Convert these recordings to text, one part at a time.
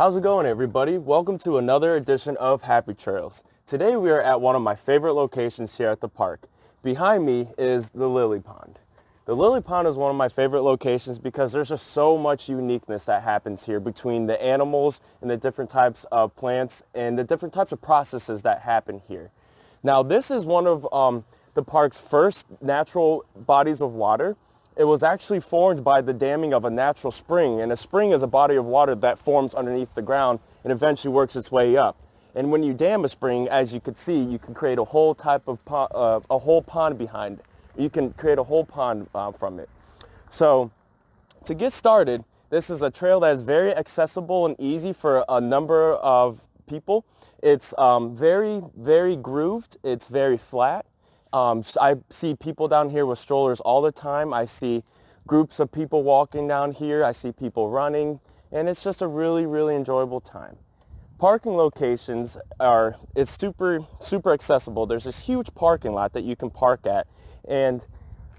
How's it going, everybody? Welcome to another edition of Happy Trails. Today we are at one of my favorite locations here at the park. Behind me is the lily pond. The lily pond is one of my favorite locations because there's just so much uniqueness that happens here between the animals and the different types of plants and the different types of processes that happen here. Now, this is one of the park's first natural bodies of water. It was actually formed by the damming of a natural spring, and a spring is a body of water that forms underneath the ground and eventually works its way up. And when you dam a spring, as you can see, you can create a whole type of a whole pond behind it. You can create a whole pond from it. So to get started, this is a trail that is very accessible and easy for a number of people. It's very grooved. It's very flat. I see people down here with strollers all the time. I see groups of people walking down here. I see people running, and it's just a really enjoyable time. Parking locations it's super accessible. There's this huge parking lot that you can park at, and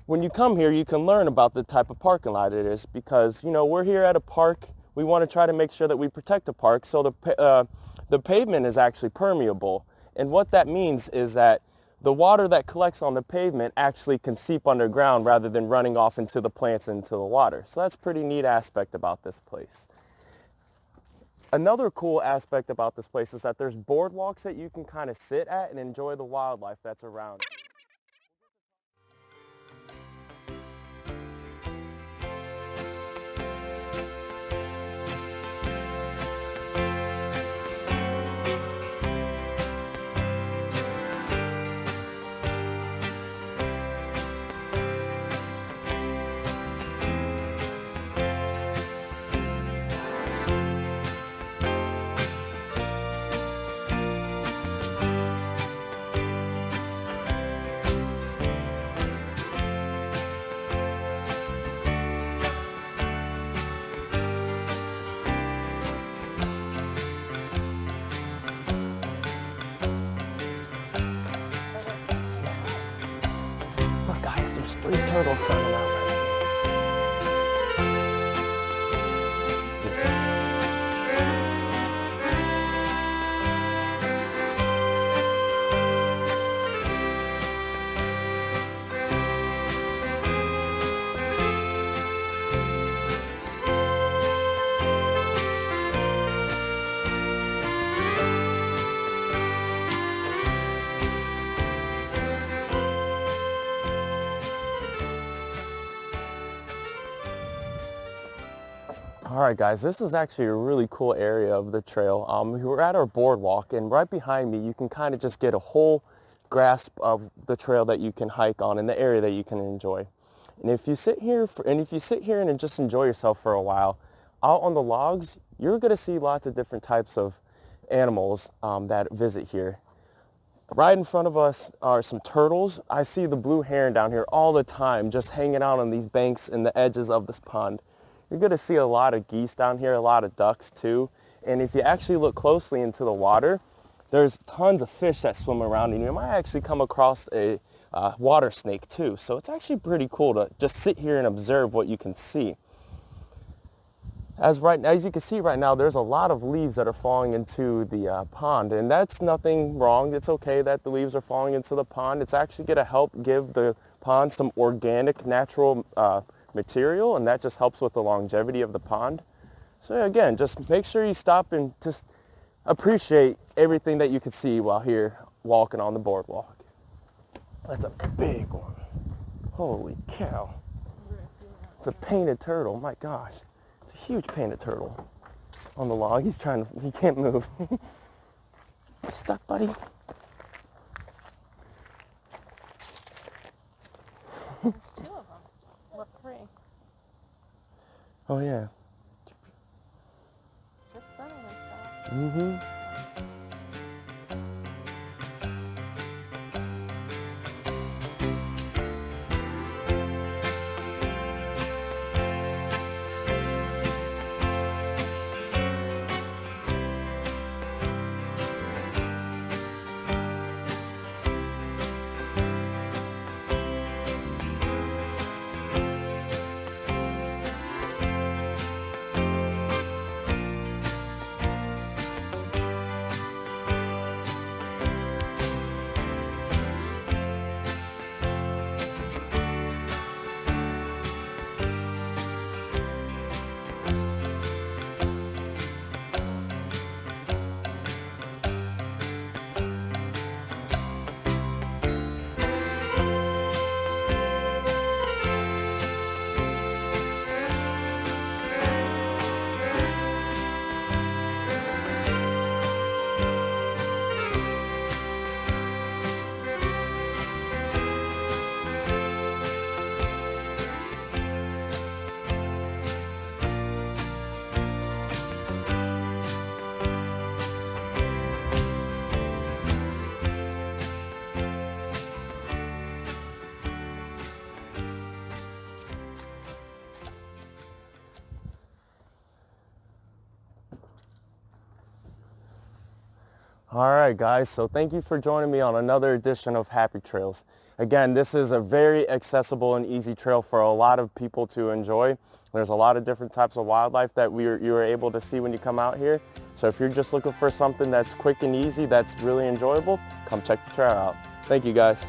when you come here, you can learn about the type of parking lot it is because, you know, we're here at a park. We want to try to make sure that we protect the park, so the pavement is actually permeable, and what that means is that the water that collects on the pavement actually can seep underground rather than running off into the plants and into the water. So that's a pretty neat aspect about this place. Another cool aspect about this place is that there's boardwalks that you can kind of sit at and enjoy the wildlife that's around. There's 3 turtles sunning out right now. All right, guys, this is actually a really cool area of the trail. We're at our boardwalk, and right behind me, you can kind of just get a whole grasp of the trail that you can hike on and the area that you can enjoy. And if you sit here and just enjoy yourself for a while, out on the logs, you're going to see lots of different types of animals that visit here. Right in front of us are some turtles. I see the blue heron down here all the time, just hanging out on these banks and the edges of this pond. You're going to see a lot of geese down here, a lot of ducks too. And if you actually look closely into the water, there's tons of fish that swim around, and you might actually come across a water snake too. So it's actually pretty cool to just sit here and observe what you can see. As you can see right now, there's a lot of leaves that are falling into the pond, and that's nothing wrong. It's okay that the leaves are falling into the pond. It's actually going to help give the pond some organic, natural material, and that just helps with the longevity of the pond. So again, just make sure you stop and just appreciate everything that you can see while here walking on the boardwalk. That's a big one. Holy cow. It's a painted turtle. My gosh. It's a huge painted turtle on the log. He can't move. Stuck, buddy. Oh yeah. Just sunning and stuff. Mm-hmm. All right, guys, so thank you for joining me on another edition of Happy Trails. Again, this is a very accessible and easy trail for a lot of people to enjoy. There's a lot of different types of wildlife that you are able to see when you come out here. So if you're just looking for something that's quick and easy, that's really enjoyable, come check the trail out. Thank you, guys.